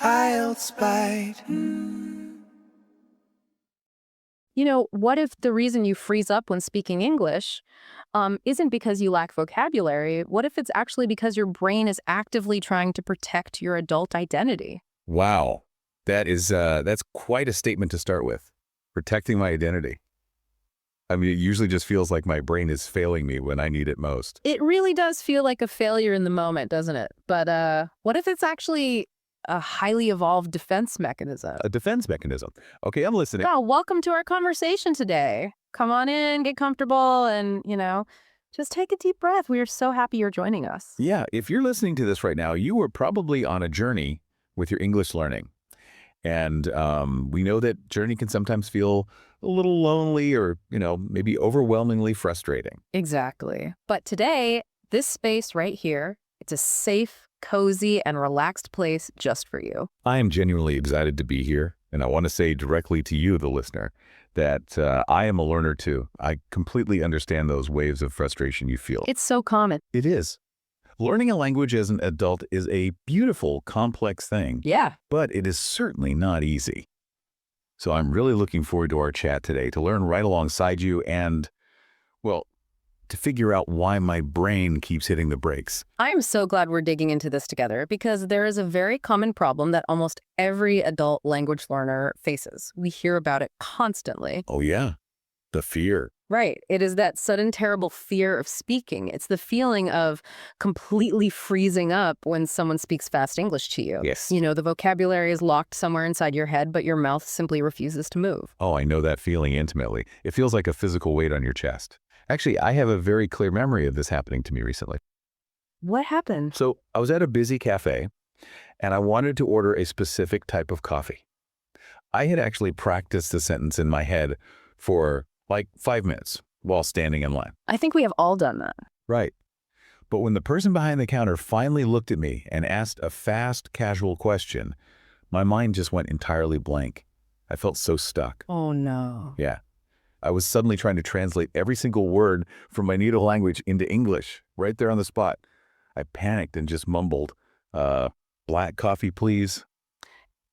IELTS Bite. What if the reason you freeze up when speaking English isn't because you lack vocabulary? What if it's actually because your brain is actively trying to protect your adult identity? Wow. That's quite a statement to start with. Protecting my identity. I mean, it usually just feels like my brain is failing me when I need it most. It really does feel like a failure in the moment, doesn't it? But what if it's actually a highly evolved defense mechanism? A defense mechanism. Okay, I'm listening. Oh, welcome to our conversation today. Come on in, get comfortable, and, just take a deep breath. We are so happy you're joining us. Yeah, if you're listening to this right now, you were probably on a journey with your English learning. And we know that journey can sometimes feel a little lonely or, maybe overwhelmingly frustrating. Exactly. But today, this space right here, it's a safe, cozy, and relaxed place just for you. I am genuinely excited to be here, and I want to say directly to you, the listener, that I am a learner too. I completely understand those waves of frustration you feel. It's so common. It is. Learning a language as an adult is a beautiful, complex thing. Yeah. But it is certainly not easy. So I'm really looking forward to our chat today to learn right alongside you and, well, to figure out why my brain keeps hitting the brakes. I'm so glad we're digging into this together because there is a very common problem that almost every adult language learner faces. We hear about it constantly. Oh, yeah. The fear. Right. It is that sudden, terrible fear of speaking. It's the feeling of completely freezing up when someone speaks fast English to you. Yes. The vocabulary is locked somewhere inside your head, but your mouth simply refuses to move. Oh, I know that feeling intimately. It feels like a physical weight on your chest. Actually, I have a very clear memory of this happening to me recently. What happened? So I was at a busy cafe, and I wanted to order a specific type of coffee. I had actually practiced the sentence in my head for like 5 minutes while standing in line. I think we have all done that. Right. But when the person behind the counter finally looked at me and asked a fast, casual question, my mind just went entirely blank. I felt so stuck. Oh, no. Yeah. I was suddenly trying to translate every single word from my native language into English right there on the spot. I panicked and just mumbled, black coffee, please.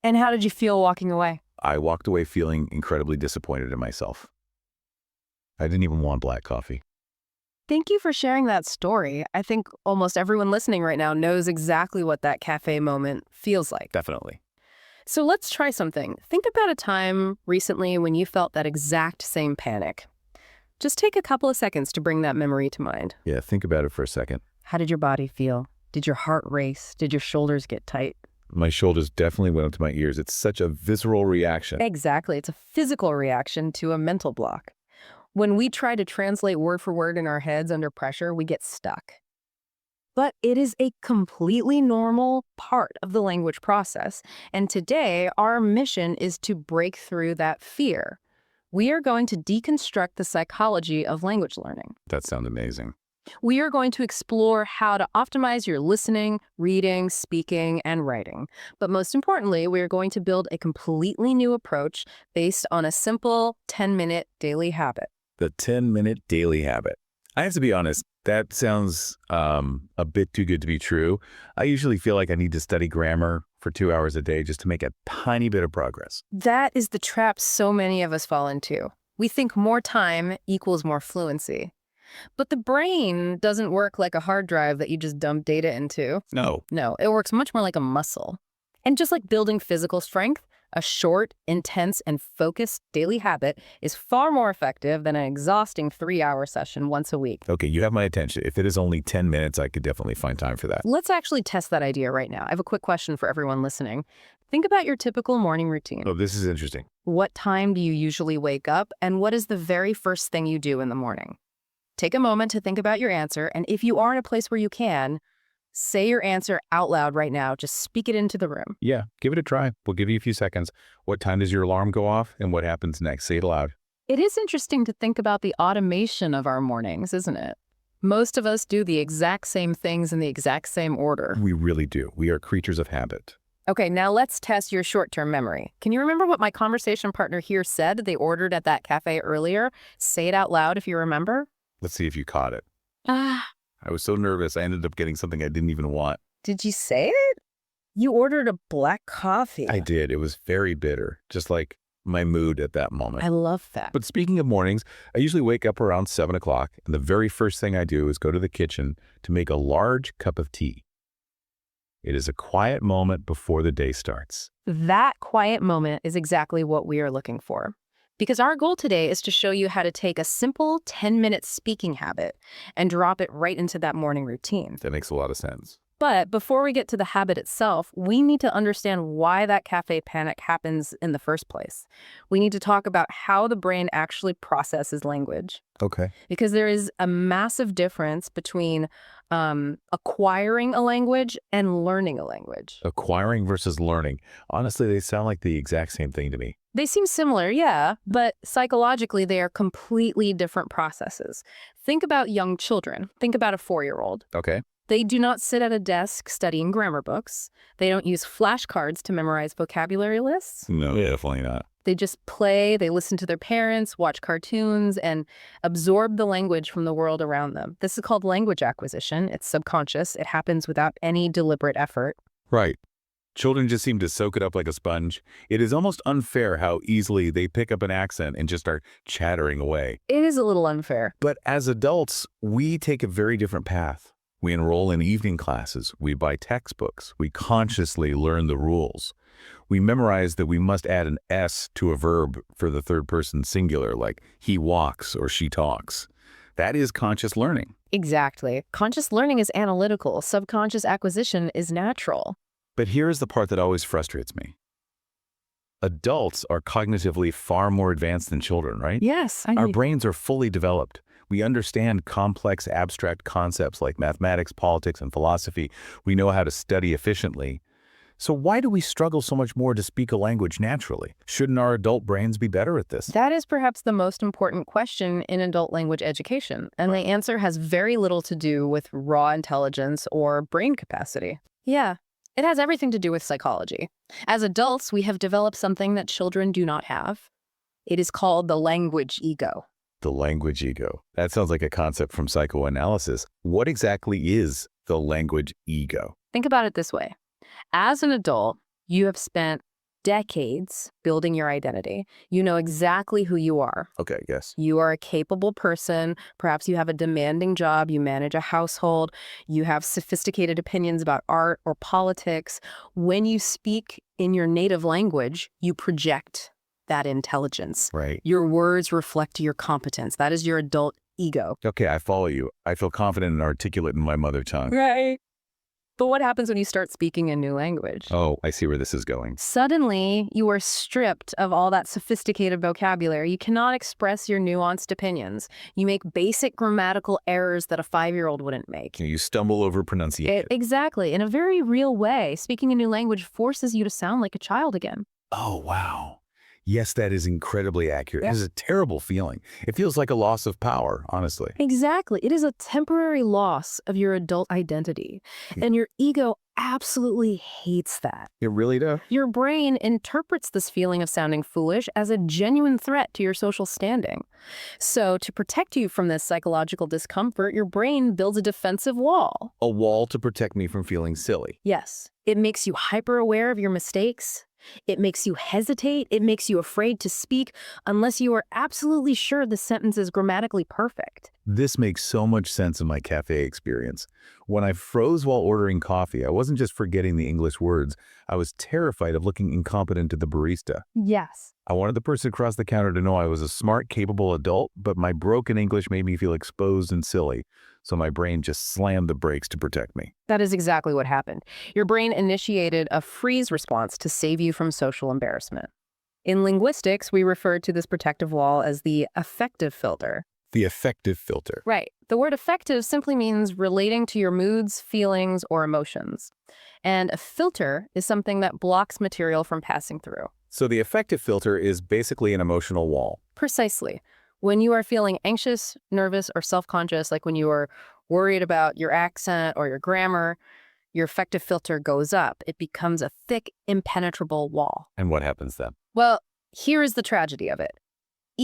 And how did you feel walking away? I walked away feeling incredibly disappointed in myself. I didn't even want black coffee. Thank you for sharing that story. I think almost everyone listening right now knows exactly what that cafe moment feels like. Definitely. So let's try something. Think about a time recently when you felt that exact same panic. Just take a couple of seconds to bring that memory to mind. Yeah, think about it for a second. How did your body feel? Did your heart race? Did your shoulders get tight? My shoulders definitely went up to my ears. It's such a visceral reaction. Exactly. It's a physical reaction to a mental block. When we try to translate word for word in our heads under pressure, we get stuck. But it is a completely normal part of the language process. And today, our mission is to break through that fear. We are going to deconstruct the psychology of language learning. That sounds amazing. We are going to explore how to optimize your listening, reading, speaking, and writing. But most importantly, we are going to build a completely new approach based on a simple 10-minute daily habit. The 10-minute daily habit. I have to be honest, that sounds a bit too good to be true. I usually feel like I need to study grammar for 2 hours a day just to make a tiny bit of progress. That is the trap so many of us fall into. We think more time equals more fluency. But the brain doesn't work like a hard drive that you just dump data into. No. No, it works much more like a muscle. And just like building physical strength, a short, intense, and focused daily habit is far more effective than an exhausting 3-hour session once a week. Okay, you have my attention. If it is only 10 minutes, I could definitely find time for that. Let's actually test that idea right now. I have a quick question for everyone listening. Think about your typical morning routine. Oh, this is interesting. What time do you usually wake up, and what is the very first thing you do in the morning? Take a moment to think about your answer, and if you are in a place where you can, say your answer out loud right now. Just speak it into the room. Yeah, give it a try. We'll give you a few seconds. What time does your alarm go off, and what happens next? Say it aloud. It is interesting to think about the automation of our mornings, isn't it? Most of us do the exact same things in the exact same order. We really do. We are creatures of habit. Okay, now let's test your short-term memory. Can you remember what my conversation partner here said they ordered at that cafe earlier? Say it out loud if you remember. Let's see if you caught it. Ah, I was so nervous, I ended up getting something I didn't even want. did you say it? You ordered a black coffee. I did. It was very bitter, just like my mood at that moment. I love that. But speaking of mornings, I usually wake up around 7 o'clock, and the very first thing I do is go to the kitchen to make a large cup of tea. It is a quiet moment before the day starts. That quiet moment is exactly what we are looking for. Because our goal today is to show you how to take a simple 10-minute speaking habit and drop it right into that morning routine. That makes a lot of sense. But before we get to the habit itself, we need to understand why that cafe panic happens in the first place. We need to talk about how the brain actually processes language. Okay. Because there is a massive difference between acquiring a language and learning a language. Acquiring versus learning. Honestly, they sound like the exact same thing to me. They seem similar, yeah, but psychologically they are completely different processes. Think about young children. Think about a 4-year-old. Okay. They do not sit at a desk studying grammar books. They don't use flashcards to memorize vocabulary lists. No, definitely not. They just play, they listen to their parents, watch cartoons, and absorb the language from the world around them. This is called language acquisition. It's subconscious. It happens without any deliberate effort. Right. Children just seem to soak it up like a sponge. It is almost unfair how easily they pick up an accent and just start chattering away. It is a little unfair. But as adults, we take a very different path. We enroll in evening classes. We buy textbooks. We consciously learn the rules. We memorize that we must add an S to a verb for the third person singular, like he walks or she talks. That is conscious learning. Exactly. Conscious learning is analytical. Subconscious acquisition is natural. But here's the part that always frustrates me. Adults are cognitively far more advanced than children, right? Yes. Our brains are fully developed. We understand complex abstract concepts like mathematics, politics, and philosophy. We know how to study efficiently. So why do we struggle so much more to speak a language naturally? Shouldn't our adult brains be better at this? That is perhaps the most important question in adult language education, and the answer has very little to do with raw intelligence or brain capacity. Yeah, it has everything to do with psychology. As adults, we have developed something that children do not have. It is called the language ego. The language ego. That sounds like a concept from psychoanalysis. What exactly is the language ego? Think about it this way. As an adult, you have spent decades building your identity. You know exactly who you are. Okay, yes. You are a capable person. Perhaps you have a demanding job. You manage a household. You have sophisticated opinions about art or politics. When you speak in your native language, you project that intelligence. Right. Your words reflect your competence. That is your adult ego. Okay, I follow you. I feel confident and articulate in my mother tongue. Right. But what happens when you start speaking a new language? Oh, I see where this is going. Suddenly, you are stripped of all that sophisticated vocabulary. You cannot express your nuanced opinions. You make basic grammatical errors that a 5-year-old wouldn't make. You stumble over pronunciation. Exactly. In a very real way, speaking a new language forces you to sound like a child again. Oh, wow. Yes, that is incredibly accurate. Yeah. It is a terrible feeling. It feels like a loss of power, honestly. Exactly. It is a temporary loss of your adult identity. And your ego absolutely hates that. It really does. Your brain interprets this feeling of sounding foolish as a genuine threat to your social standing. So to protect you from this psychological discomfort, your brain builds a defensive wall. A wall to protect me from feeling silly. Yes. It makes you hyper-aware of your mistakes. It makes you hesitate. It makes you afraid to speak unless you are absolutely sure the sentence is grammatically perfect. This makes so much sense in my cafe experience. When I froze while ordering coffee, I wasn't just forgetting the English words. I was terrified of looking incompetent to the barista. Yes. I wanted the person across the counter to know I was a smart, capable adult, but my broken English made me feel exposed and silly. So my brain just slammed the brakes to protect me. That is exactly what happened. Your brain initiated a freeze response to save you from social embarrassment. In linguistics, we refer to this protective wall as the affective filter. The affective filter. Right. The word affective simply means relating to your moods, feelings, or emotions. And a filter is something that blocks material from passing through. So the affective filter is basically an emotional wall. Precisely. When you are feeling anxious, nervous, or self-conscious, like when you are worried about your accent or your grammar, your affective filter goes up. It becomes a thick, impenetrable wall. And what happens then? Well, here is the tragedy of it.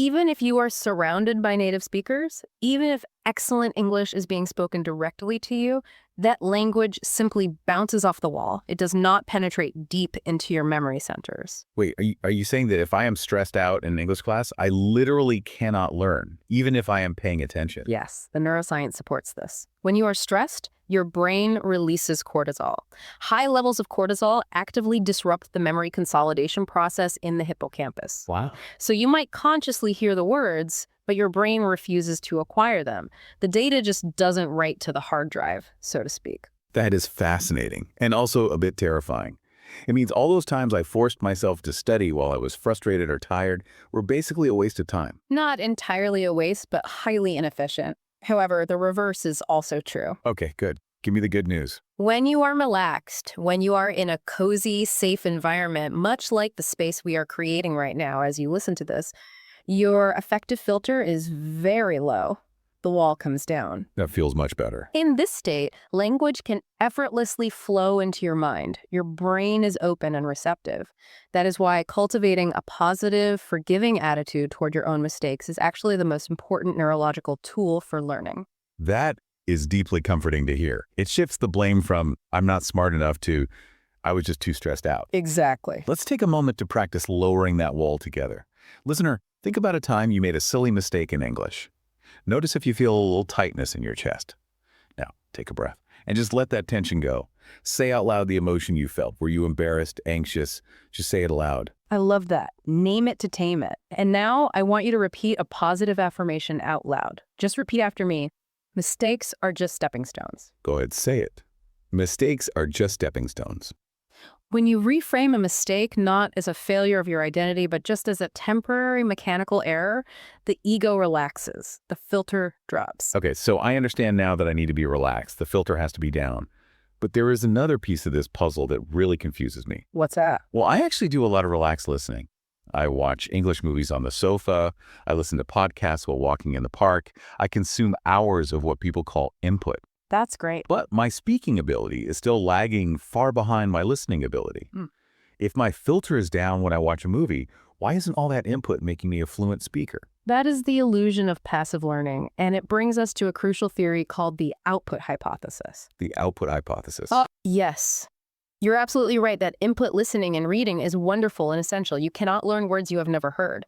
Even if you are surrounded by native speakers, even if excellent English is being spoken directly to you, that language simply bounces off the wall. It does not penetrate deep into your memory centers. Wait, are you saying that if I am stressed out in an English class, I literally cannot learn, even if I am paying attention? Yes, the neuroscience supports this. When you are stressed, your brain releases cortisol. High levels of cortisol actively disrupt the memory consolidation process in the hippocampus. Wow. So you might consciously hear the words, but your brain refuses to acquire them. The data just doesn't write to the hard drive, so to speak. That is fascinating and also a bit terrifying. It means all those times I forced myself to study while I was frustrated or tired were basically a waste of time. Not entirely a waste, but highly inefficient. However, the reverse is also true. Okay, good. Give me the good news. When you are relaxed, when you are in a cozy, safe environment, much like the space we are creating right now as you listen to this, your affective filter is very low. The wall comes down. That feels much better. In this state, language can effortlessly flow into your mind. Your brain is open and receptive. That is why cultivating a positive, forgiving attitude toward your own mistakes is actually the most important neurological tool for learning. That is deeply comforting to hear. It shifts the blame from I'm not smart enough to I was just too stressed out. Exactly. Let's take a moment to practice lowering that wall together. Listener, think about a time you made a silly mistake in English. Notice if you feel a little tightness in your chest. Now, take a breath and just let that tension go. Say out loud the emotion you felt. Were you embarrassed, anxious? Just say it aloud. I love that. Name it to tame it. And now I want you to repeat a positive affirmation out loud. Just repeat after me. Mistakes are just stepping stones. Go ahead, say it. Mistakes are just stepping stones. When you reframe a mistake not as a failure of your identity, but just as a temporary mechanical error, the ego relaxes. The filter drops. Okay, so I understand now that I need to be relaxed. The filter has to be down. But there is another piece of this puzzle that really confuses me. What's that? Well, I actually do a lot of relaxed listening. I watch English movies on the sofa. I listen to podcasts while walking in the park. I consume hours of what people call input. That's great. But my speaking ability is still lagging far behind my listening ability. If my filter is down when I watch a movie, why isn't all that input making me a fluent speaker? That is the illusion of passive learning, and it brings us to a crucial theory called the output hypothesis. The output hypothesis. Yes. You're absolutely right that input listening and reading is wonderful and essential. You cannot learn words you have never heard.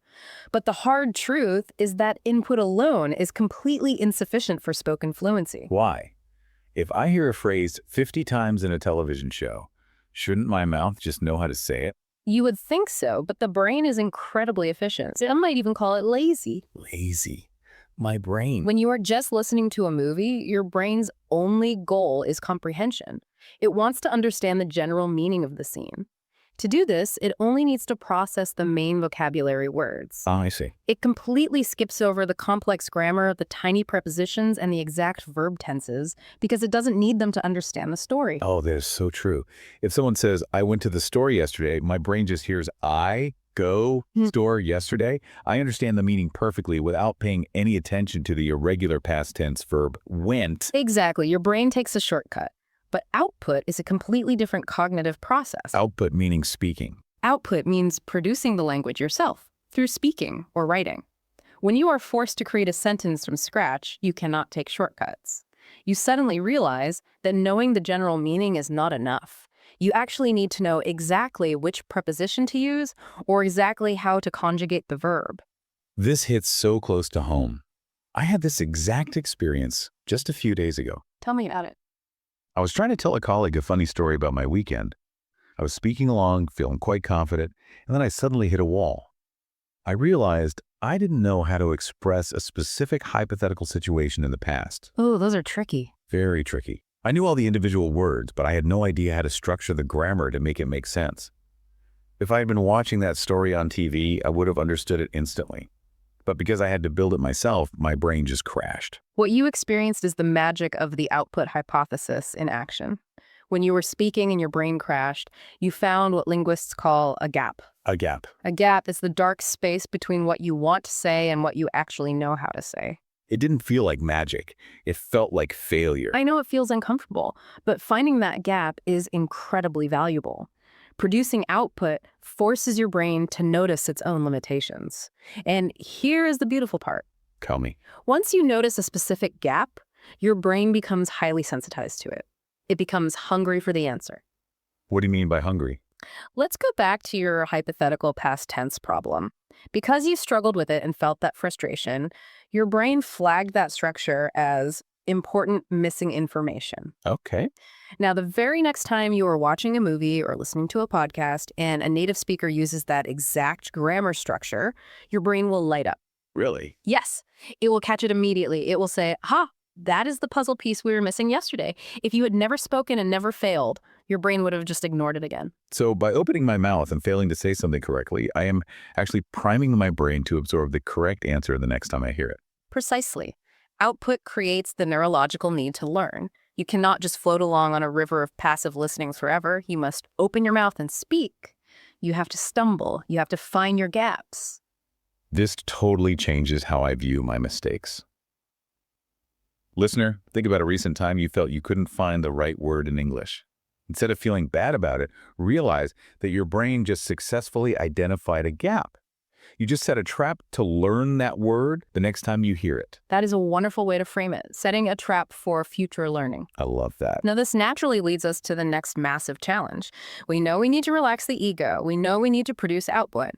But the hard truth is that input alone is completely insufficient for spoken fluency. Why? If I hear a phrase 50 times in a television show, shouldn't my mouth just know how to say it? You would think so, but the brain is incredibly efficient. Some might even call it lazy. Lazy. My brain. When you are just listening to a movie, your brain's only goal is comprehension. It wants to understand the general meaning of the scene. To do this, it only needs to process the main vocabulary words. I see. It completely skips over the complex grammar, the tiny prepositions, and the exact verb tenses because it doesn't need them to understand the story. Oh, that is so true. If someone says, I went to the store yesterday, my brain just hears I go store yesterday. I understand the meaning perfectly without paying any attention to the irregular past tense verb went. Exactly. Your brain takes a shortcut. But output is a completely different cognitive process. Output meaning speaking. Output means producing the language yourself through speaking or writing. When you are forced to create a sentence from scratch, you cannot take shortcuts. You suddenly realize that knowing the general meaning is not enough. You actually need to know exactly which preposition to use or exactly how to conjugate the verb. This hits so close to home. I had this exact experience just a few days ago. Tell me about it. I was trying to tell a colleague a funny story about my weekend. I was speaking along, feeling quite confident, and then I suddenly hit a wall. I realized I didn't know how to express a specific hypothetical situation in the past. Oh, those are tricky. Very tricky. I knew all the individual words, but I had no idea how to structure the grammar to make it make sense. If I had been watching that story on TV, I would have understood it instantly. But because I had to build it myself, my brain just crashed. What you experienced is the magic of the output hypothesis in action. When you were speaking and your brain crashed, you found what linguists call a gap. A gap. A gap is the dark space between what you want to say and what you actually know how to say. It didn't feel like magic. It felt like failure. I know it feels uncomfortable, but finding that gap is incredibly valuable. Producing output forces your brain to notice its own limitations. And here is the beautiful part. Tell me. Once you notice a specific gap, your brain becomes highly sensitized to it. It becomes hungry for the answer. What do you mean by hungry? Let's go back to your hypothetical past tense problem. Because you struggled with it and felt that frustration, your brain flagged that structure as important missing information. Okay. Now, the very next time you are watching a movie or listening to a podcast and a native speaker uses that exact grammar structure, your brain will light up. Really? Yes, it will catch it immediately. It will say, that is the puzzle piece we were missing yesterday. If you had never spoken and never failed, your brain would have just ignored it again. So by opening my mouth and failing to say something correctly, I am actually priming my brain to absorb the correct answer the next time I hear it. Precisely. Output creates the neurological need to learn. You cannot just float along on a river of passive listenings forever. You must open your mouth and speak. You have to stumble. You have to find your gaps. This totally changes how I view my mistakes. Listener, think about a recent time you felt you couldn't find the right word in English. Instead of feeling bad about it, realize that your brain just successfully identified a gap. You just set a trap to learn that word the next time you hear it. That is a wonderful way to frame it, setting a trap for future learning. I love that. Now, this naturally leads us to the next massive challenge. We know we need to relax the ego. We know we need to produce output.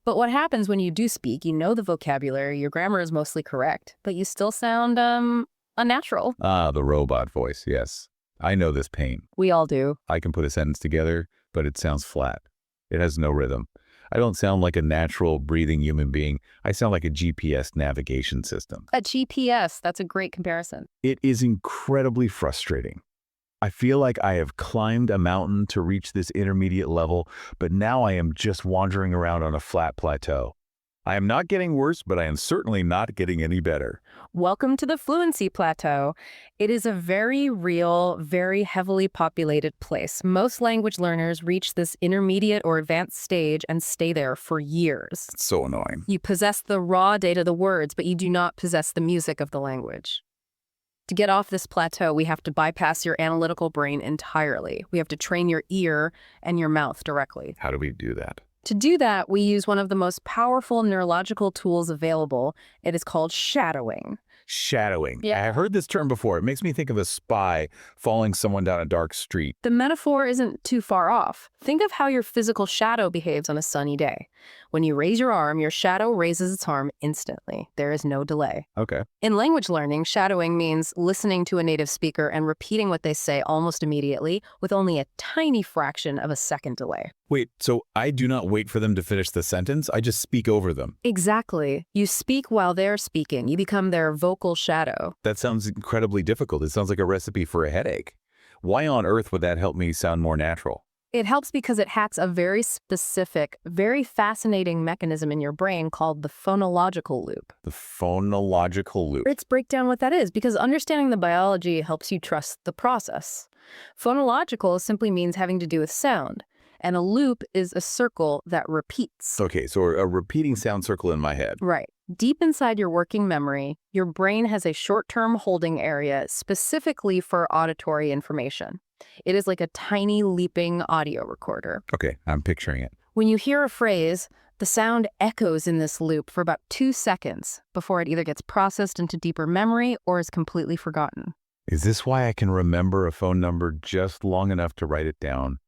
But what happens when you do speak? You know the vocabulary, your grammar is mostly correct, but you still sound, unnatural. The robot voice, yes. I know this pain. We all do. I can put a sentence together, but it sounds flat. It has no rhythm. I don't sound like a natural, breathing human being. I sound like a GPS navigation system. A GPS, that's a great comparison. It is incredibly frustrating. I feel like I have climbed a mountain to reach this intermediate level, but now I am just wandering around on a flat plateau. I am not getting worse, but I am certainly not getting any better. Welcome to the Fluency Plateau. It is a very real, very heavily populated place. Most language learners reach this intermediate or advanced stage and stay there for years. It's so annoying. You possess the raw data, the words, but you do not possess the music of the language. To get off this plateau, we have to bypass your analytical brain entirely. We have to train your ear and your mouth directly. How do we do that? To do that, we use one of the most powerful neurological tools available. It is called shadowing. Shadowing. Yeah. I've heard this term before. It makes me think of a spy following someone down a dark street. The metaphor isn't too far off. Think of how your physical shadow behaves on a sunny day. When you raise your arm, your shadow raises its arm instantly. There is no delay. Okay. In language learning, shadowing means listening to a native speaker and repeating what they say almost immediately with only a tiny fraction of a second delay. Wait, so I do not wait for them to finish the sentence? I just speak over them? Exactly. You speak while they're speaking. You become their vocal shadow. That sounds incredibly difficult. It sounds like a recipe for a headache. Why on earth would that help me sound more natural? It helps because it hacks a very specific, very fascinating mechanism in your brain called the phonological loop. The phonological loop. Let's break down what that is, because understanding the biology helps you trust the process. Phonological simply means having to do with sound, and a loop is a circle that repeats. Okay, so a repeating sound circle in my head. Right. Deep inside your working memory, your brain has a short-term holding area specifically for auditory information. It is like a tiny leaping audio recorder. Okay, I'm picturing it. When you hear a phrase, the sound echoes in this loop for about 2 seconds before it either gets processed into deeper memory or is completely forgotten. Is this why I can remember a phone number just long enough to write it down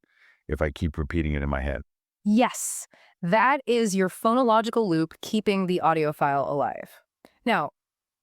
if I keep repeating it in my head? Yes, that is your phonological loop keeping the audio file alive. Now,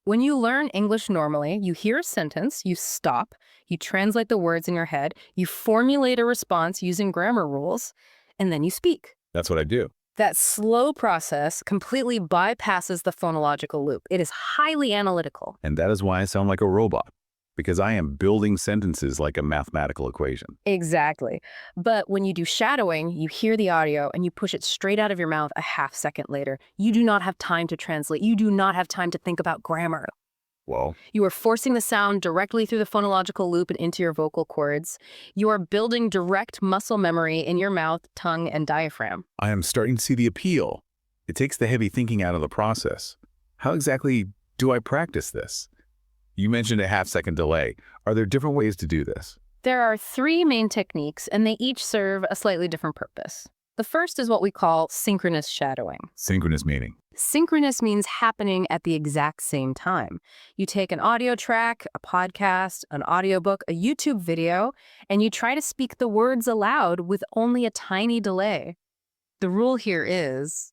when you learn English normally, you hear a sentence, you stop, you translate the words in your head, you formulate a response using grammar rules, and then you speak. That's what I do. That slow process completely bypasses the phonological loop. It is highly analytical. And that is why I sound like a robot, because I am building sentences like a mathematical equation. Exactly. But when you do shadowing, you hear the audio and you push it straight out of your mouth a half second later. You do not have time to translate. You do not have time to think about grammar. Well, You are forcing the sound directly through the phonological loop and into your vocal cords. You are building direct muscle memory in your mouth, tongue, and diaphragm. I am starting to see the appeal. It takes the heavy thinking out of the process. How exactly do I practice this? You mentioned a half-second delay. Are there different ways to do this? There are three main techniques, and they each serve a slightly different purpose. The first is what we call synchronous shadowing. Synchronous meaning. Synchronous means happening at the exact same time. You take an audio track, a podcast, an audiobook, a YouTube video, and you try to speak the words aloud with only a tiny delay. The rule here is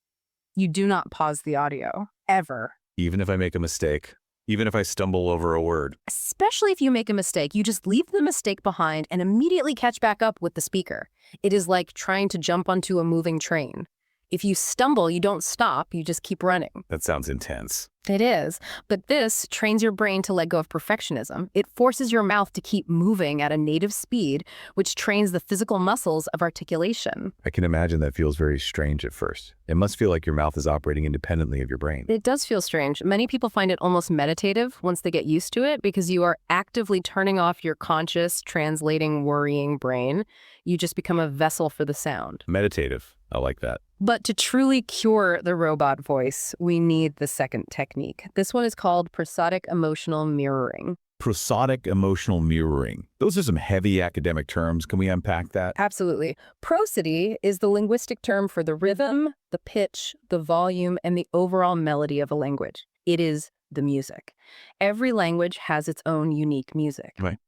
you do not pause the audio, ever. Even if I make a mistake, even if I stumble over a word. Especially if you make a mistake, you just leave the mistake behind and immediately catch back up with the speaker. It is like trying to jump onto a moving train. If you stumble, you don't stop, you just keep running. That sounds intense. It is, but this trains your brain to let go of perfectionism. It forces your mouth to keep moving at a native speed, which trains the physical muscles of articulation. I can imagine that feels very strange at first. It must feel like your mouth is operating independently of your brain. It does feel strange. Many people find it almost meditative once they get used to it because you are actively turning off your conscious, translating, worrying brain. You just become a vessel for the sound. Meditative. I like that. But to truly cure the robot voice, we need the second technique. This one is called prosodic emotional mirroring. Prosodic emotional mirroring. Those are some heavy academic terms. Can we unpack that? Absolutely. Prosody is the linguistic term for the rhythm, the pitch, the volume, and the overall melody of a language. It is the music. Every language has its own unique music. Right.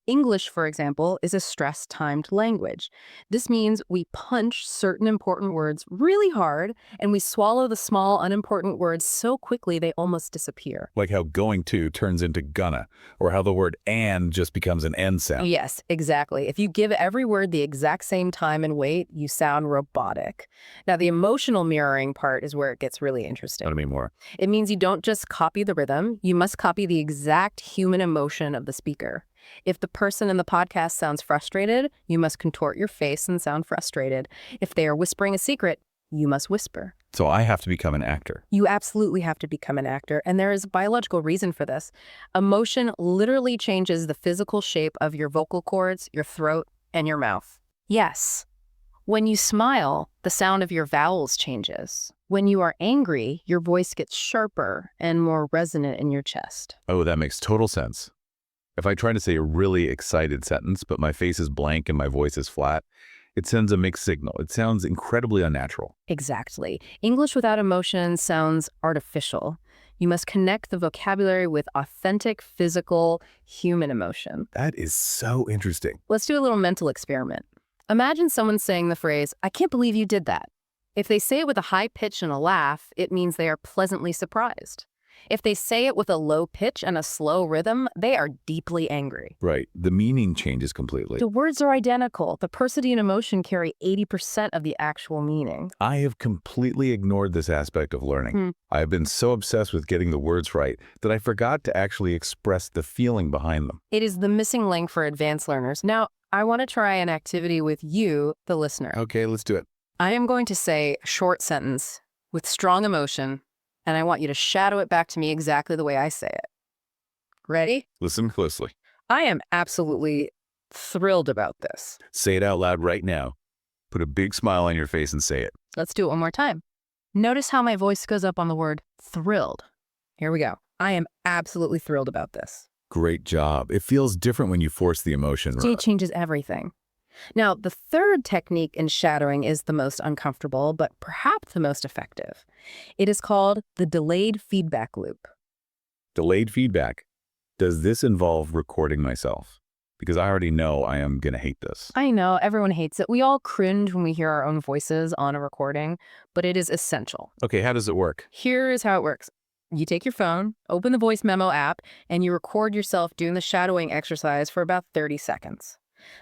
English, for example, is a stress-timed language. This means we punch certain important words really hard, and we swallow the small, unimportant words so quickly they almost disappear. Like how going to turns into gonna, or how the word and just becomes an N sound. Yes, exactly. If you give every word the exact same time and weight, you sound robotic. Now, the emotional mirroring part is where it gets really interesting. Tell me more. It means you don't just copy the rhythm, you must copy the exact human emotion of the speaker. If the person in the podcast sounds frustrated, you must contort your face and sound frustrated. If they are whispering a secret, you must whisper. So I have to become an actor. You absolutely have to become an actor, and there is a biological reason for this. Emotion literally changes the physical shape of your vocal cords, your throat, and your mouth. Yes. When you smile, the sound of your vowels changes. When you are angry, your voice gets sharper and more resonant in your chest. Oh, that makes total sense. If I try to say a really excited sentence, but my face is blank and my voice is flat, it sends a mixed signal. It sounds incredibly unnatural. Exactly. English without emotion sounds artificial. You must connect the vocabulary with authentic, physical, human emotion. That is so interesting. Let's do a little mental experiment. Imagine someone saying the phrase, "I can't believe you did that." If they say it with a high pitch and a laugh, it means they are pleasantly surprised. If they say it with a low pitch and a slow rhythm, they are deeply angry. Right. The meaning changes completely. The words are identical. The prosody and emotion carry 80% of the actual meaning. I have completely ignored this aspect of learning. I have been so obsessed with getting the words right that I forgot to actually express the feeling behind them. It is the missing link for advanced learners. Now, I want to try an activity with you, the listener. Okay, let's do it. I am going to say a short sentence with strong emotion, and I want you to shadow it back to me exactly the way I say it. Ready? Listen closely. I am absolutely thrilled about this. Say it out loud right now. Put a big smile on your face and say it. Let's do it one more time. Notice how my voice goes up on the word thrilled. Here we go. I am absolutely thrilled about this. Great job. It feels different when you force the emotion. It changes everything. Now, the third technique in shadowing is the most uncomfortable, but perhaps the most effective. It is called the delayed feedback loop. Delayed feedback. Does this involve recording myself? Because I already know I am going to hate this. I know, everyone hates it. We all cringe when we hear our own voices on a recording, but it is essential. Okay, how does it work? Here is how it works. You take your phone, open the voice memo app, and you record yourself doing the shadowing exercise for about 30 seconds.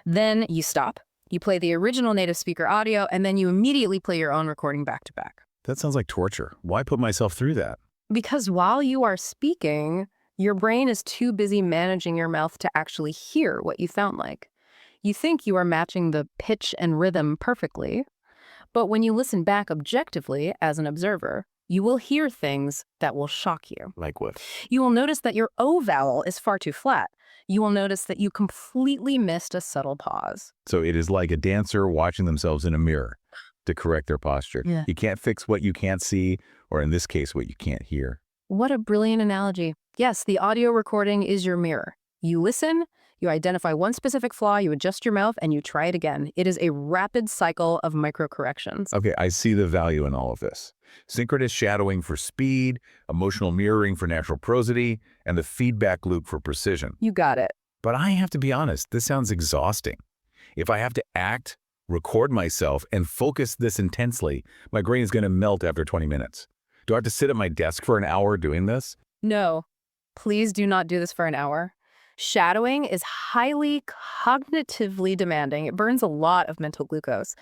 Then you stop, you play the original native speaker audio, and then you immediately play your own recording back to back. That sounds like torture. Why put myself through that? Because while you are speaking, your brain is too busy managing your mouth to actually hear what you sound like. You think you are matching the pitch and rhythm perfectly, but when you listen back objectively as an observer, you will hear things that will shock you. Like what? You will notice that your O vowel is far too flat. You will notice that you completely missed a subtle pause. So it is like a dancer watching themselves in a mirror to correct their posture. Yeah. You can't fix what you can't see, or in this case, what you can't hear. What a brilliant analogy. Yes, the audio recording is your mirror. You listen, You identify one specific flaw, you adjust your mouth, and you try it again. It is a rapid cycle of micro-corrections. Okay, I see the value in all of this. Synchronous shadowing for speed, emotional mirroring for natural prosody, and the feedback loop for precision. You got it. But I have to be honest, this sounds exhausting. If I have to act, record myself, and focus this intensely, my brain is going to melt after 20 minutes. Do I have to sit at my desk for an hour doing this? No, please do not do this for an hour. Shadowing is highly cognitively demanding. It burns a lot of mental glucose.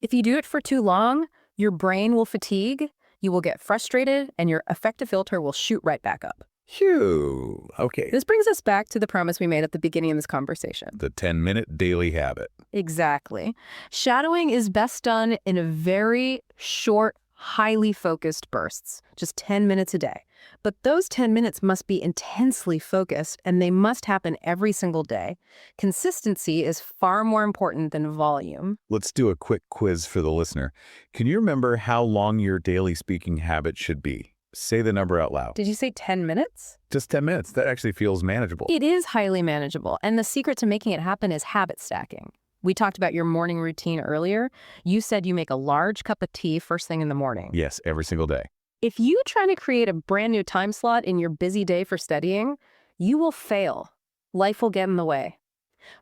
If you do it for too long, your brain will fatigue, you will get frustrated, and your affective filter will shoot right back up. Phew. Okay. This brings us back to the premise we made at the beginning of this conversation. The 10-minute daily habit. Exactly. Shadowing is best done in a very short, highly focused bursts, just 10 minutes a day. But those 10 minutes must be intensely focused, and they must happen every single day. Consistency is far more important than volume. Let's do a quick quiz for the listener. Can you remember how long your daily speaking habit should be? Say the number out loud. Did you say 10 minutes? Just 10 minutes. That actually feels manageable. It is highly manageable, and the secret to making it happen is habit stacking. We talked about your morning routine earlier. You said you make a large cup of tea first thing in the morning. Yes, every single day. If you try to create a brand new time slot in your busy day for studying, you will fail. Life will get in the way.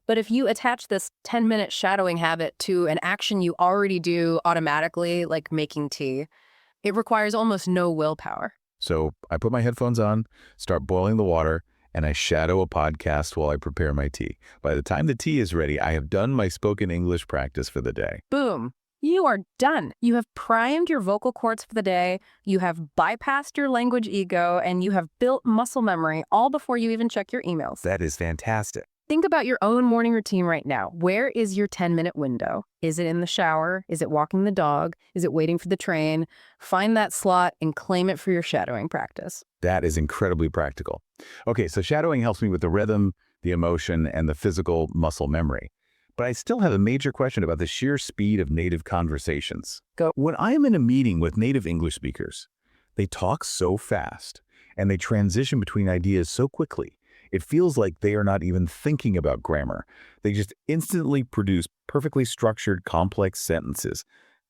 But if you attach this 10-minute shadowing habit to an action you already do automatically, like making tea, it requires almost no willpower. So I put my headphones on, start boiling the water, and I shadow a podcast while I prepare my tea. By the time the tea is ready, I have done my spoken English practice for the day. Boom. You are done. You have primed your vocal cords for the day, you have bypassed your language ego, and you have built muscle memory all before you even check your emails. That is fantastic. Think about your own morning routine right now. Where is your 10-minute window? Is it in the shower? Is it walking the dog? Is it waiting for the train? Find that slot and claim it for your shadowing practice. That is incredibly practical. Okay, so shadowing helps me with the rhythm, the emotion, and the physical muscle memory. But I still have a major question about the sheer speed of native conversations. Go. When I am in a meeting with native English speakers, they talk so fast, and they transition between ideas so quickly. It feels like they are not even thinking about grammar. They just instantly produce perfectly structured, complex sentences.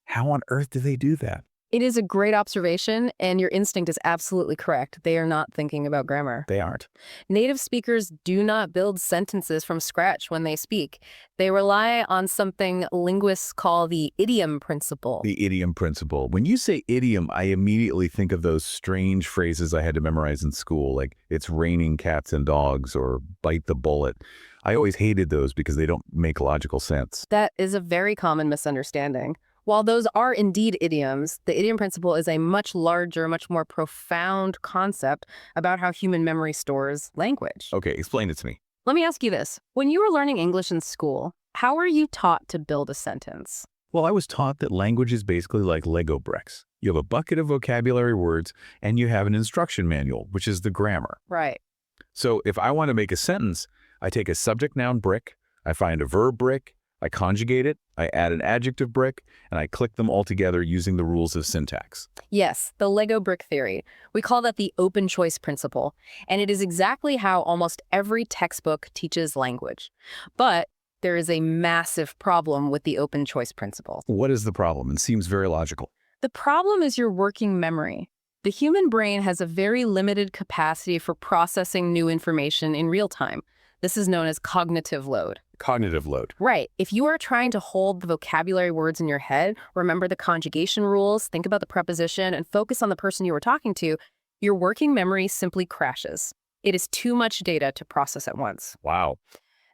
How on earth do they do that? It is a great observation, and your instinct is absolutely correct. They are not thinking about grammar. They aren't. Native speakers do not build sentences from scratch when they speak. They rely on something linguists call the idiom principle. The idiom principle. When you say idiom, I immediately think of those strange phrases I had to memorize in school, like it's raining cats and dogs or bite the bullet. I always hated those because they don't make logical sense. That is a very common misunderstanding. While those are indeed idioms, the idiom principle is a much larger, much more profound concept about how human memory stores language. Okay, explain it to me. Let me ask you this. When you were learning English in school, how were you taught to build a sentence? Well, I was taught that language is basically like Lego bricks. You have a bucket of vocabulary words, and you have an instruction manual, which is the grammar. Right. So if I want to make a sentence, I take a subject-noun brick, I find a verb brick, I conjugate it, I add an adjective brick, and I click them all together using the rules of syntax. Yes, the Lego brick theory. We call that the open choice principle, and it is exactly how almost every textbook teaches language. But there is a massive problem with the open choice principle. What is the problem? It seems very logical. The problem is your working memory. The human brain has a very limited capacity for processing new information in real time. This is known as cognitive load. Cognitive load. Right. If you are trying to hold the vocabulary words in your head, remember the conjugation rules, think about the preposition, and focus on the person you were talking to, your working memory simply crashes. It is too much data to process at once. Wow.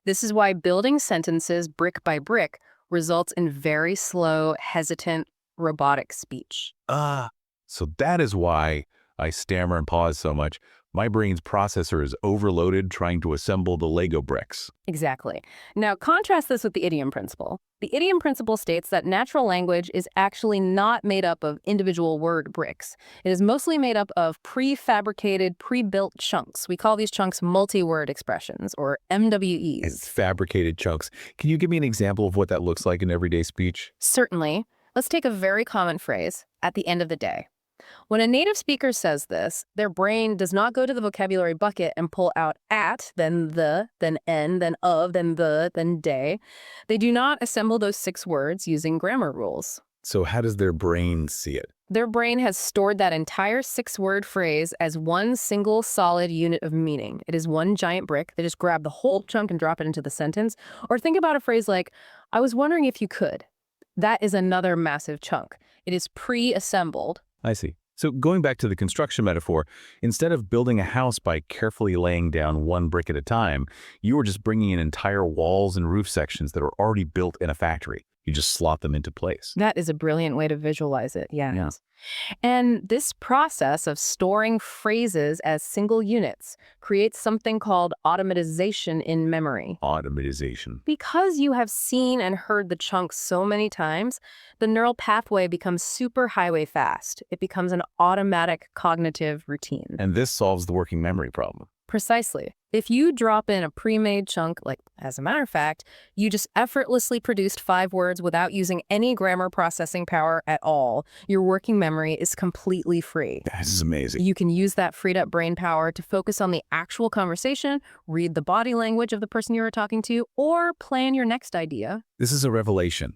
This is why building sentences brick by brick results in very slow, hesitant, robotic speech. So that is why I stammer and pause so much. My brain's processor is overloaded trying to assemble the Lego bricks. Exactly. Now, contrast this with the idiom principle. The idiom principle states that natural language is actually not made up of individual word bricks. It is mostly made up of prefabricated, pre-built chunks. We call these chunks multi-word expressions, or MWEs. It's fabricated chunks. Can you give me an example of what that looks like in everyday speech? Certainly. Let's take a very common phrase, at the end of the day. When a native speaker says this, their brain does not go to the vocabulary bucket and pull out at, then the, then en, then of, then the, then day. They do not assemble those 6 words using grammar rules. So how does their brain see it? Their brain has stored that entire 6-word phrase as one single solid unit of meaning. It is one giant brick. They just grab the whole chunk and drop it into the sentence. Or think about a phrase like, I was wondering if you could. That is another massive chunk. It is pre-assembled. I see. So going back to the construction metaphor, instead of building a house by carefully laying down one brick at a time, you were just bringing in entire walls and roof sections that are already built in a factory. You just slot them into place. That is a brilliant way to visualize it, yes. And this process of storing phrases as single units creates something called automatization in memory. Automatization. Because you have seen and heard the chunks so many times, the neural pathway becomes superhighway fast. It becomes an automatic cognitive routine. And this solves the working memory problem. Precisely. If you drop in a pre-made chunk, like, as a matter of fact, you just effortlessly produced 5 words without using any grammar processing power at all, your working memory is completely free. This is amazing. You can use that freed up brain power to focus on the actual conversation, read the body language of the person you were talking to, or plan your next idea. This is a revelation.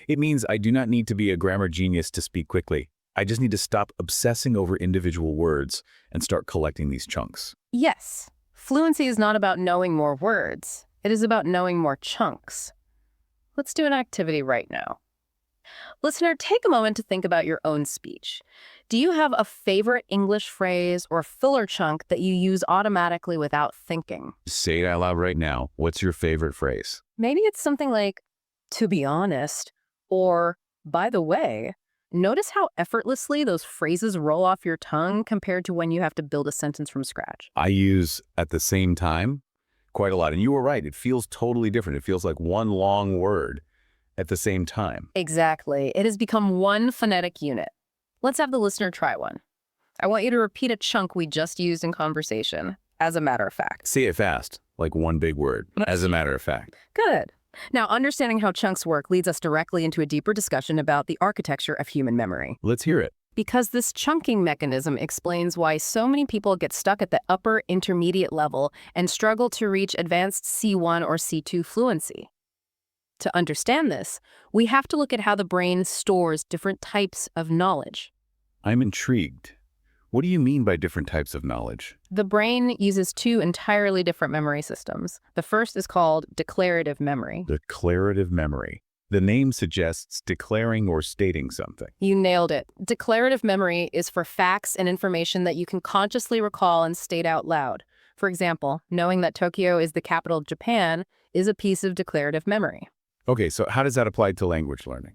It means I do not need to be a grammar genius to speak quickly. I just need to stop obsessing over individual words and start collecting these chunks. Yes. Fluency is not about knowing more words. It is about knowing more chunks. Let's do an activity right now. Listener, take a moment to think about your own speech. Do you have a favorite English phrase or filler chunk that you use automatically without thinking? Say it out loud right now. What's your favorite phrase? Maybe it's something like, to be honest, or by the way. Notice how effortlessly those phrases roll off your tongue compared to when you have to build a sentence from scratch. I use at the same time quite a lot. And you were right. It feels totally different. It feels like one long word at the same time. Exactly. It has become one phonetic unit. Let's have the listener try one. I want you to repeat a chunk we just used in conversation, as a matter of fact. Say it fast, like one big word, as a matter of fact. Good. Now, understanding how chunks work leads us directly into a deeper discussion about the architecture of human memory. Let's hear it. Because this chunking mechanism explains why so many people get stuck at the upper intermediate level and struggle to reach advanced C1 or C2 fluency. To understand this, we have to look at how the brain stores different types of knowledge. I'm intrigued. What do you mean by different types of knowledge? The brain uses 2 entirely different memory systems. The first is called declarative memory. Declarative memory. The name suggests declaring or stating something. You nailed it. Declarative memory is for facts and information that you can consciously recall and state out loud. For example, knowing that Tokyo is the capital of Japan is a piece of declarative memory. Okay, so how does that apply to language learning?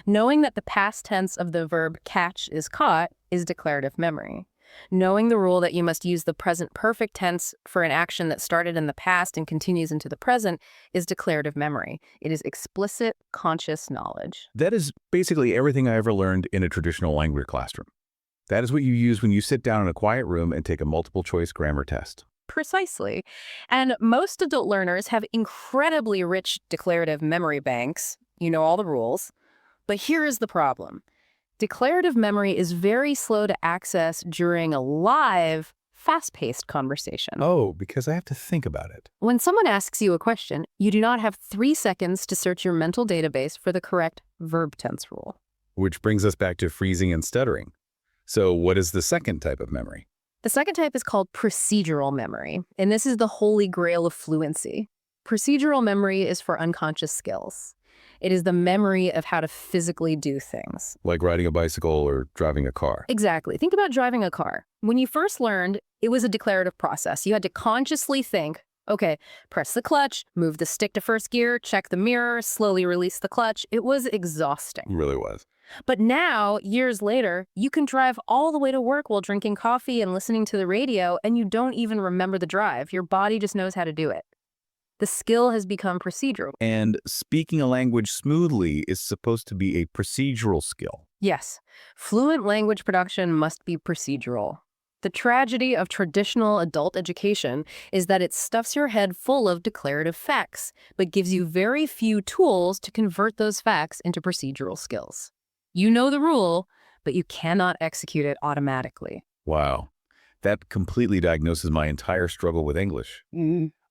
Knowing that the past tense of the verb catch is caught is declarative memory. Knowing the rule that you must use the present perfect tense for an action that started in the past and continues into the present is declarative memory. It is explicit, conscious knowledge. That is basically everything I ever learned in a traditional language classroom. That is what you use when you sit down in a quiet room and take a multiple choice grammar test. Precisely. And most adult learners have incredibly rich declarative memory banks. You know all the rules. But here is the problem. Declarative memory is very slow to access during a live, fast-paced conversation. Oh, because I have to think about it. When someone asks you a question, you do not have 3 seconds to search your mental database for the correct verb tense rule. Which brings us back to freezing and stuttering. So what is the second type of memory? The second type is called procedural memory, and this is the holy grail of fluency. Procedural memory is for unconscious skills. It is the memory of how to physically do things. Like riding a bicycle or driving a car. Exactly. Think about driving a car. When you first learned, it was a declarative process. You had to consciously think, okay, press the clutch, move the stick to first gear, check the mirror, slowly release the clutch. It was exhausting. It really was. But now, years later, you can drive all the way to work while drinking coffee and listening to the radio, and you don't even remember the drive. Your body just knows how to do it. The skill has become procedural. And speaking a language smoothly is supposed to be a procedural skill. Yes, fluent language production must be procedural. The tragedy of traditional adult education is that it stuffs your head full of declarative facts, but gives you very few tools to convert those facts into procedural skills. You know the rule, but you cannot execute it automatically. Wow. That completely diagnoses my entire struggle with English.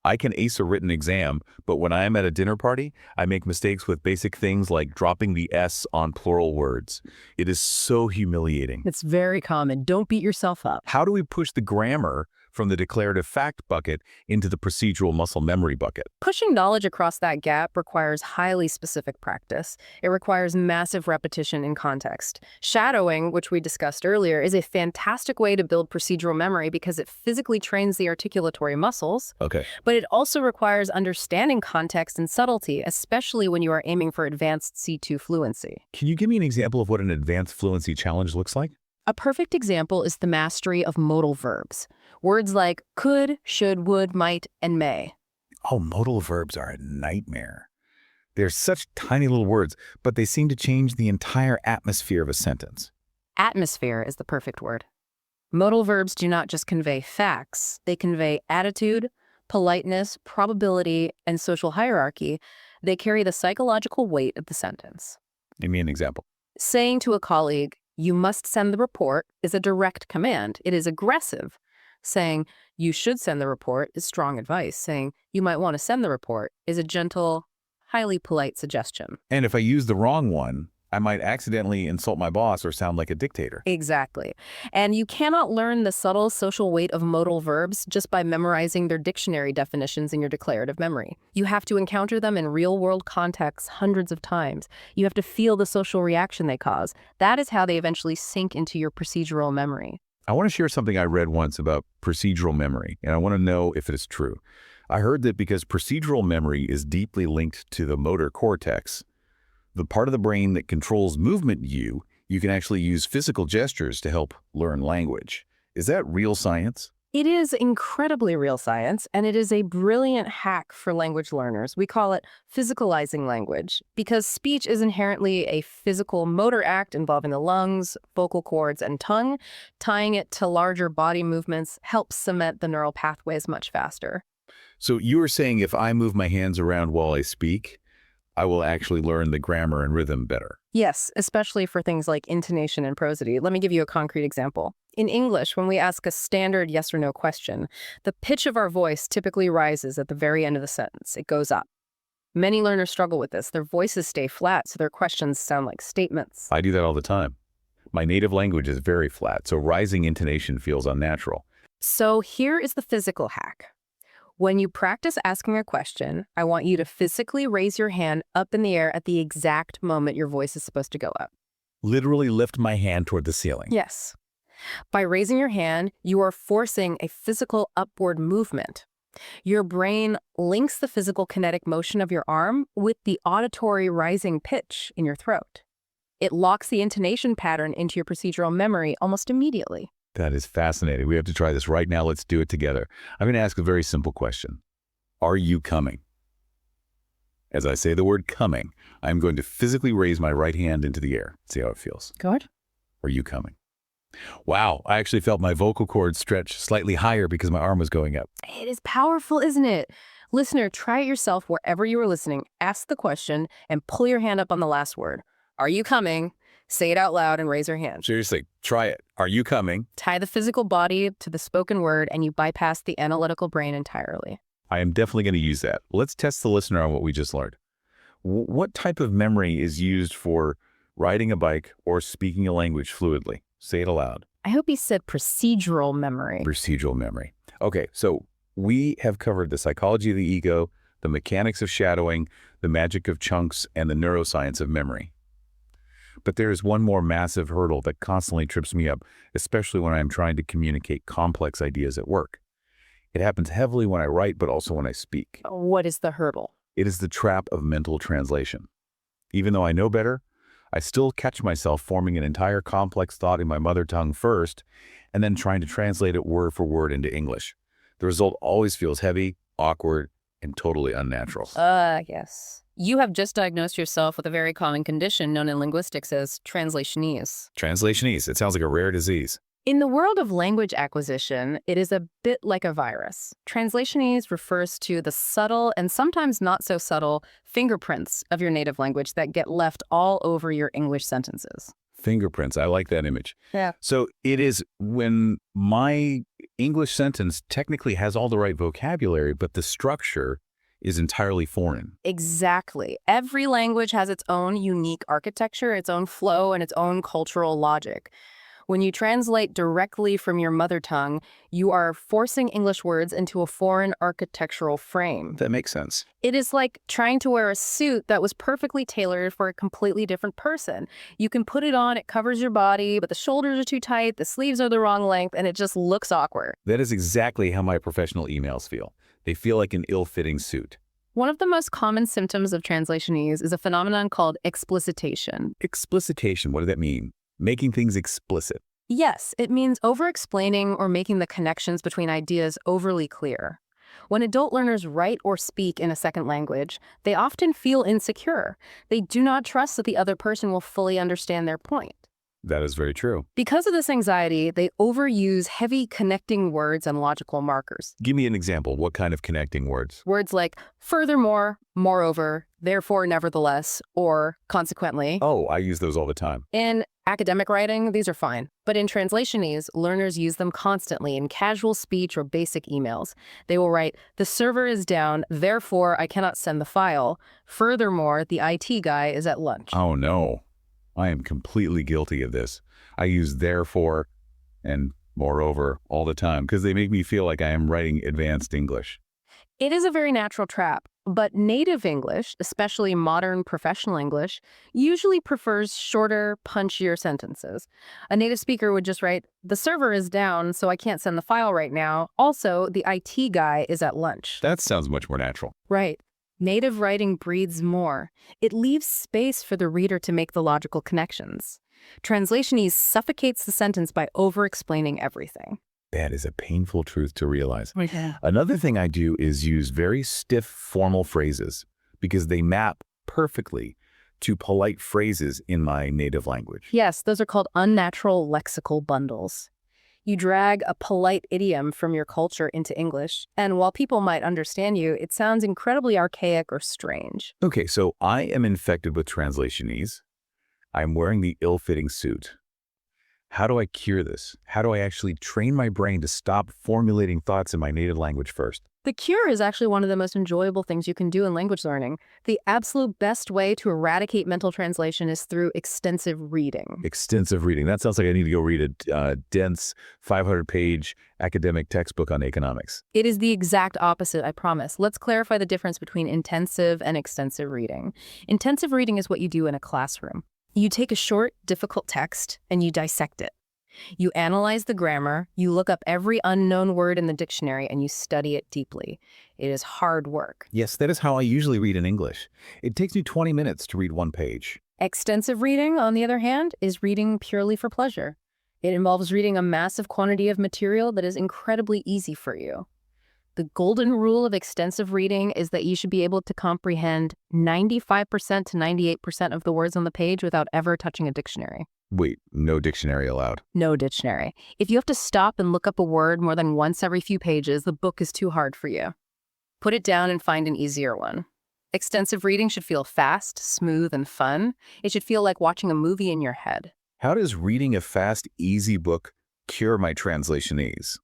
I can ace a written exam, but when I am at a dinner party, I make mistakes with basic things like dropping the S on plural words. It is so humiliating. It's very common. Don't beat yourself up. How do we push the grammar from the declarative fact bucket into the procedural muscle memory bucket? Pushing knowledge across that gap requires highly specific practice. It requires massive repetition in context. Shadowing, which we discussed earlier, is a fantastic way to build procedural memory because it physically trains the articulatory muscles. Okay. But it also requires understanding context and subtlety, especially when you are aiming for advanced C2 fluency. Can you give me an example of what an advanced fluency challenge looks like? A perfect example is the mastery of modal verbs. Words like could, should, would, might, and may. Oh, modal verbs are a nightmare. They're such tiny little words, but they seem to change the entire atmosphere of a sentence. Atmosphere is the perfect word. Modal verbs do not just convey facts, they convey attitude, politeness, probability, and social hierarchy. They carry the psychological weight of the sentence. Give me an example. Saying to a colleague, "You must send the report," is a direct command. It is aggressive. Saying, "You should send the report," is strong advice. Saying, "You might want to send the report," is a gentle, highly polite suggestion. And if I use the wrong one, I might accidentally insult my boss or sound like a dictator. Exactly. And you cannot learn the subtle social weight of modal verbs just by memorizing their dictionary definitions in your declarative memory. You have to encounter them in real-world contexts hundreds of times. You have to feel the social reaction they cause. That is how they eventually sink into your procedural memory. I want to share something I read once about procedural memory, and I want to know if it is true. I heard that because procedural memory is deeply linked to the motor cortex, the part of the brain that controls movement you can actually use physical gestures to help learn language. Is that real science? It is incredibly real science, and it is a brilliant hack for language learners. We call it physicalizing language because speech is inherently a physical motor act involving the lungs, vocal cords, and tongue. Tying it to larger body movements helps cement the neural pathways much faster. So you were saying if I move my hands around while I speak, I will actually learn the grammar and rhythm better. Yes, especially for things like intonation and prosody. Let me give you a concrete example. In English, when we ask a standard yes or no question, the pitch of our voice typically rises at the very end of the sentence. It goes up. Many learners struggle with this. Their voices stay flat, so their questions sound like statements. I do that all the time. My native language is very flat, so rising intonation feels unnatural. So here is the physical hack. When you practice asking a question, I want you to physically raise your hand up in the air at the exact moment your voice is supposed to go up. Literally lift my hand toward the ceiling. Yes. By raising your hand, you are forcing a physical upward movement. Your brain links the physical kinetic motion of your arm with the auditory rising pitch in your throat. It locks the intonation pattern into your procedural memory almost immediately. That is fascinating. We have to try this right now. Let's do it together. I'm going to ask a very simple question. Are you coming? As I say the word coming, I'm going to physically raise my right hand into the air. See how it feels. Good. Are you coming? Wow, I actually felt my vocal cords stretch slightly higher because my arm was going up. It is powerful, isn't it? Listener, try it yourself wherever you are listening. Ask the question and pull your hand up on the last word. Are you coming? Say it out loud and raise your hand. Seriously, try it. Are you coming? Tie the physical body to the spoken word and you bypass the analytical brain entirely. I am definitely going to use that. Let's test the listener on what we just learned. What type of memory is used for riding a bike or speaking a language fluidly? Say it aloud. I hope he said procedural memory. Procedural memory. Okay, so we have covered the psychology of the ego, the mechanics of shadowing, the magic of chunks, and the neuroscience of memory. But there is one more massive hurdle that constantly trips me up, especially when I'm trying to communicate complex ideas at work. It happens heavily when I write, but also when I speak. What is the hurdle? It is the trap of mental translation. Even though I know better, I still catch myself forming an entire complex thought in my mother tongue first, and then trying to translate it word for word into English. The result always feels heavy, awkward, and totally unnatural. Yes. You have just diagnosed yourself with a very common condition known in linguistics as translationese. Translationese. It sounds like a rare disease. In the world of language acquisition, it is a bit like a virus. Translationese refers to the subtle and sometimes not so subtle fingerprints of your native language that get left all over your English sentences. Fingerprints. I like that image. Yeah. So it is when my English sentence technically has all the right vocabulary, but the structure is entirely foreign. Exactly. Every language has its own unique architecture, its own flow, and its own cultural logic. When you translate directly from your mother tongue, you are forcing English words into a foreign architectural frame. That makes sense. It is like trying to wear a suit that was perfectly tailored for a completely different person. You can put it on, it covers your body, but the shoulders are too tight, the sleeves are the wrong length, and it just looks awkward. That is exactly how my professional emails feel. They feel like an ill-fitting suit. One of the most common symptoms of translationese is a phenomenon called explicitation. Explicitation, what does that mean? Making things explicit. Yes, it means over-explaining or making the connections between ideas overly clear. When adult learners write or speak in a second language, they often feel insecure. They do not trust that the other person will fully understand their point. That is very true. Because of this anxiety, they overuse heavy connecting words and logical markers. Give me an example. What kind of connecting words? Words like furthermore, moreover, therefore, nevertheless, or consequently. Oh, I use those all the time. In academic writing, these are fine. But in Translationese, learners use them constantly in casual speech or basic emails. They will write, the server is down, therefore I cannot send the file. Furthermore, the IT guy is at lunch. Oh, no. I am completely guilty of this. I use therefore and moreover all the time because they make me feel like I am writing advanced English. It is a very natural trap, but native English, especially modern professional English, usually prefers shorter, punchier sentences. A native speaker would just write, the server is down, so I can't send the file right now. Also, the IT guy is at lunch. That sounds much more natural. Right. Native writing breathes more. It leaves space for the reader to make the logical connections. Translationese suffocates the sentence by over-explaining everything. That is a painful truth to realize. Yeah. Another thing I do is use very stiff formal phrases because they map perfectly to polite phrases in my native language. Yes, those are called unnatural lexical bundles. You drag a polite idiom from your culture into English, and while people might understand you, it sounds incredibly archaic or strange. Okay, so I am infected with Translationese. I'm wearing the ill-fitting suit. How do I cure this? How do I actually train my brain to stop formulating thoughts in my native language first? The cure is actually one of the most enjoyable things you can do in language learning. The absolute best way to eradicate mental translation is through extensive reading. Extensive reading. That sounds like I need to go read a dense 500-page academic textbook on economics. It is the exact opposite, I promise. Let's clarify the difference between intensive and extensive reading. Intensive reading is what you do in a classroom. You take a short, difficult text and you dissect it. You analyze the grammar, you look up every unknown word in the dictionary, and you study it deeply. It is hard work. Yes, that is how I usually read in English. It takes me 20 minutes to read one page. Extensive reading, on the other hand, is reading purely for pleasure. It involves reading a massive quantity of material that is incredibly easy for you. The golden rule of extensive reading is that you should be able to comprehend 95% to 98% of the words on the page without ever touching a dictionary. Wait, no dictionary allowed. No dictionary. If you have to stop and look up a word more than once every few pages, the book is too hard for you. Put it down and find an easier one. Extensive reading should feel fast, smooth, and fun. It should feel like watching a movie in your head. How does reading a fast, easy book cure my Translationese?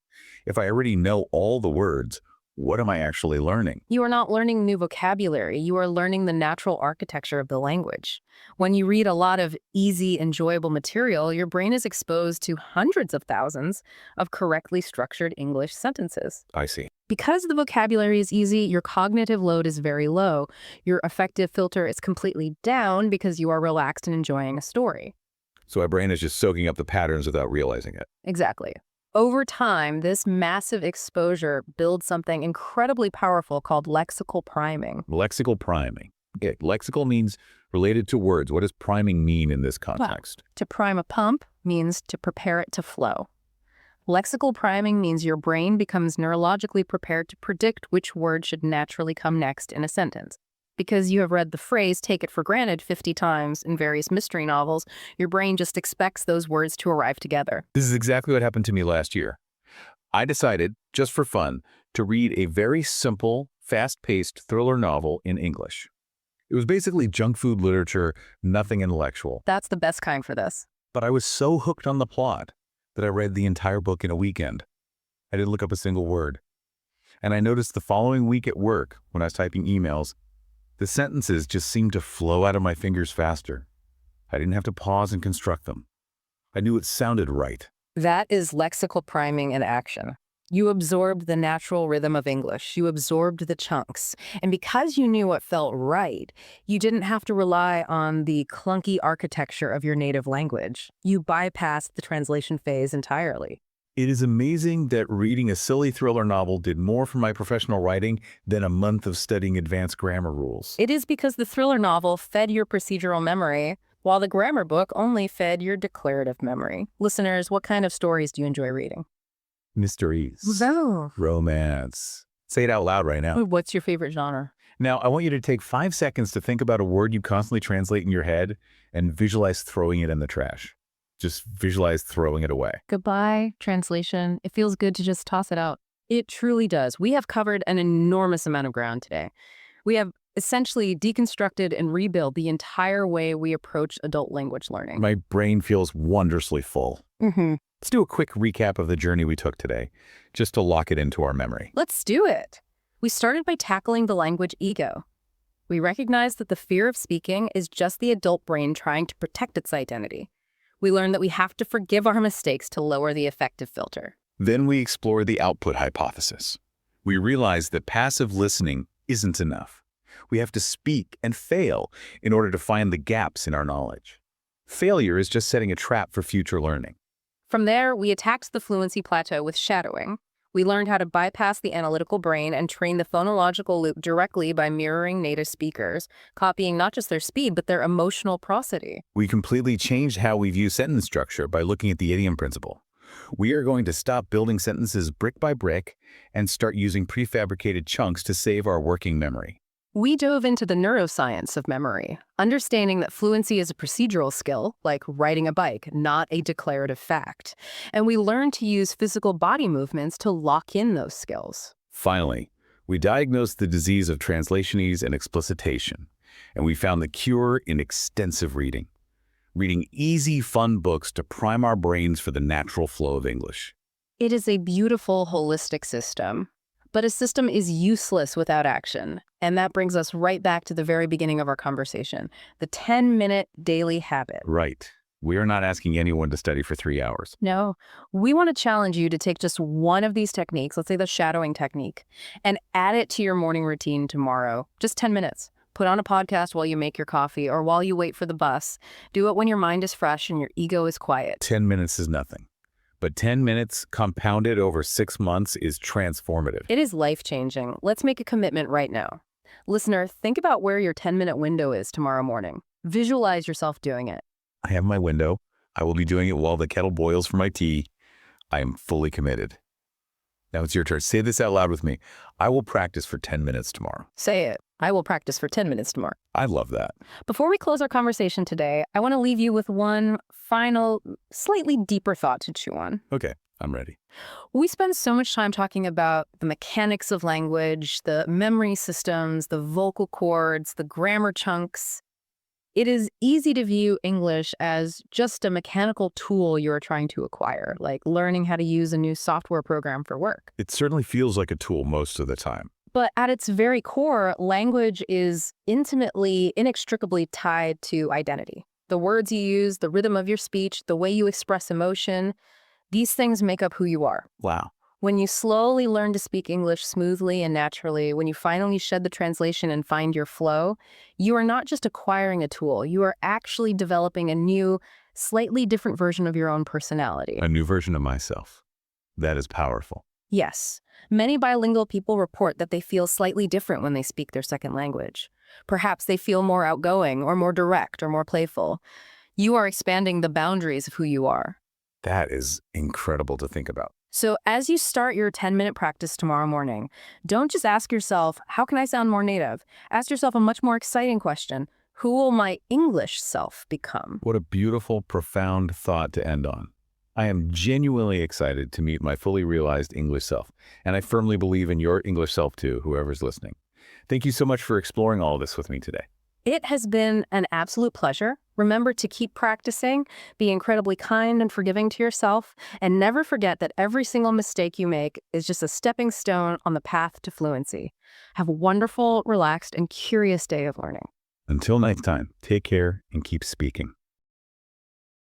If I already know all the words, what am I actually learning? You are not learning new vocabulary. You are learning the natural architecture of the language. When you read a lot of easy, enjoyable material, your brain is exposed to hundreds of thousands of correctly structured English sentences. I see. Because the vocabulary is easy, your cognitive load is very low. Your affective filter is completely down because you are relaxed and enjoying a story. So my brain is just soaking up the patterns without realizing it. Exactly. Over time, this massive exposure builds something incredibly powerful called lexical priming. Lexical priming. Yeah, lexical means related to words. What does priming mean in this context? To prime a pump means to prepare it to flow. Lexical priming means your brain becomes neurologically prepared to predict which word should naturally come next in a sentence. Because you have read the phrase "take it for granted" 50 times in various mystery novels, your brain just expects those words to arrive together. This is exactly what happened to me last year. I decided, just for fun, to read a very simple, fast-paced thriller novel in English. It was basically junk food literature, nothing intellectual. That's the best kind for this. But I was so hooked on the plot that I read the entire book in a weekend. I didn't look up a single word. And I noticed the following week at work, when I was typing emails, the sentences just seemed to flow out of my fingers faster. I didn't have to pause and construct them. I knew it sounded right. That is lexical priming in action. You absorbed the natural rhythm of English. You absorbed the chunks. And because you knew what felt right, you didn't have to rely on the clunky architecture of your native language. You bypassed the translation phase entirely. It is amazing that reading a silly thriller novel did more for my professional writing than a month of studying advanced grammar rules. It is because the thriller novel fed your procedural memory, while the grammar book only fed your declarative memory. Listeners, what kind of stories do you enjoy reading? Mysteries. Oh. Romance. Say it out loud right now. What's your favorite genre? Now, I want you to take 5 seconds to think about a word you constantly translate in your head and visualize throwing it in the trash. Just visualize throwing it away. Goodbye, translation. It feels good to just toss it out. It truly does. We have covered an enormous amount of ground today. We have essentially deconstructed and rebuilt the entire way we approach adult language learning. My brain feels wondrously full. Let's do a quick recap of the journey we took today, just to lock it into our memory. Let's do it. We started by tackling the language ego. We recognized that the fear of speaking is just the adult brain trying to protect its identity. We learned that we have to forgive our mistakes to lower the affective filter. Then we explored the output hypothesis. We realized that passive listening isn't enough. We have to speak and fail in order to find the gaps in our knowledge. Failure is just setting a trap for future learning. From there, we attacked the fluency plateau with shadowing. We learned how to bypass the analytical brain and train the phonological loop directly by mirroring native speakers, copying not just their speed, but their emotional prosody. We completely changed how we view sentence structure by looking at the idiom principle. We are going to stop building sentences brick by brick and start using prefabricated chunks to save our working memory. We dove into the neuroscience of memory, understanding that fluency is a procedural skill, like riding a bike, not a declarative fact. And we learned to use physical body movements to lock in those skills. Finally, we diagnosed the disease of translationese and explicitation, and we found the cure in extensive reading. Reading easy, fun books to prime our brains for the natural flow of English. It is a beautiful, holistic system. But a system is useless without action. And that brings us right back to the very beginning of our conversation, the 10-minute daily habit. Right. We are not asking anyone to study for 3 hours. No, we want to challenge you to take just one of these techniques, let's say the shadowing technique, and add it to your morning routine tomorrow. Just 10 minutes. Put on a podcast while you make your coffee or while you wait for the bus. Do it when your mind is fresh and your ego is quiet. 10 minutes is nothing. But 10 minutes compounded over 6 months is transformative. It is life-changing. Let's make a commitment right now. Listener, think about where your 10-minute window is tomorrow morning. Visualize yourself doing it. I have my window. I will be doing it while the kettle boils for my tea. I am fully committed. Now it's your turn. Say this out loud with me. I will practice for 10 minutes tomorrow. Say it. I will practice for 10 minutes tomorrow. I love that. Before we close our conversation today, I want to leave you with one final, slightly deeper thought to chew on. Okay, I'm ready. We spend so much time talking about the mechanics of language, the memory systems, the vocal cords, the grammar chunks. It is easy to view English as just a mechanical tool you're trying to acquire, like learning how to use a new software program for work. It certainly feels like a tool most of the time. But at its very core, language is intimately, inextricably tied to identity. The words you use, the rhythm of your speech, the way you express emotion, these things make up who you are. Wow. When you slowly learn to speak English smoothly and naturally, when you finally shed the translation and find your flow, you are not just acquiring a tool, you are actually developing a new, slightly different version of your own personality. A new version of myself. That is powerful. Yes. Many bilingual people report that they feel slightly different when they speak their second language. Perhaps they feel more outgoing or more direct or more playful. You are expanding the boundaries of who you are. That is incredible to think about. So as you start your 10-minute practice tomorrow morning, don't just ask yourself, how can I sound more native? Ask yourself a much more exciting question. Who will my English self become? What a beautiful, profound thought to end on. I am genuinely excited to meet my fully realized English self, and I firmly believe in your English self too, whoever's listening. Thank you so much for exploring all of this with me today. It has been an absolute pleasure. Remember to keep practicing, be incredibly kind and forgiving to yourself, and never forget that every single mistake you make is just a stepping stone on the path to fluency. Have a wonderful, relaxed, and curious day of learning. Until next time, take care and keep speaking.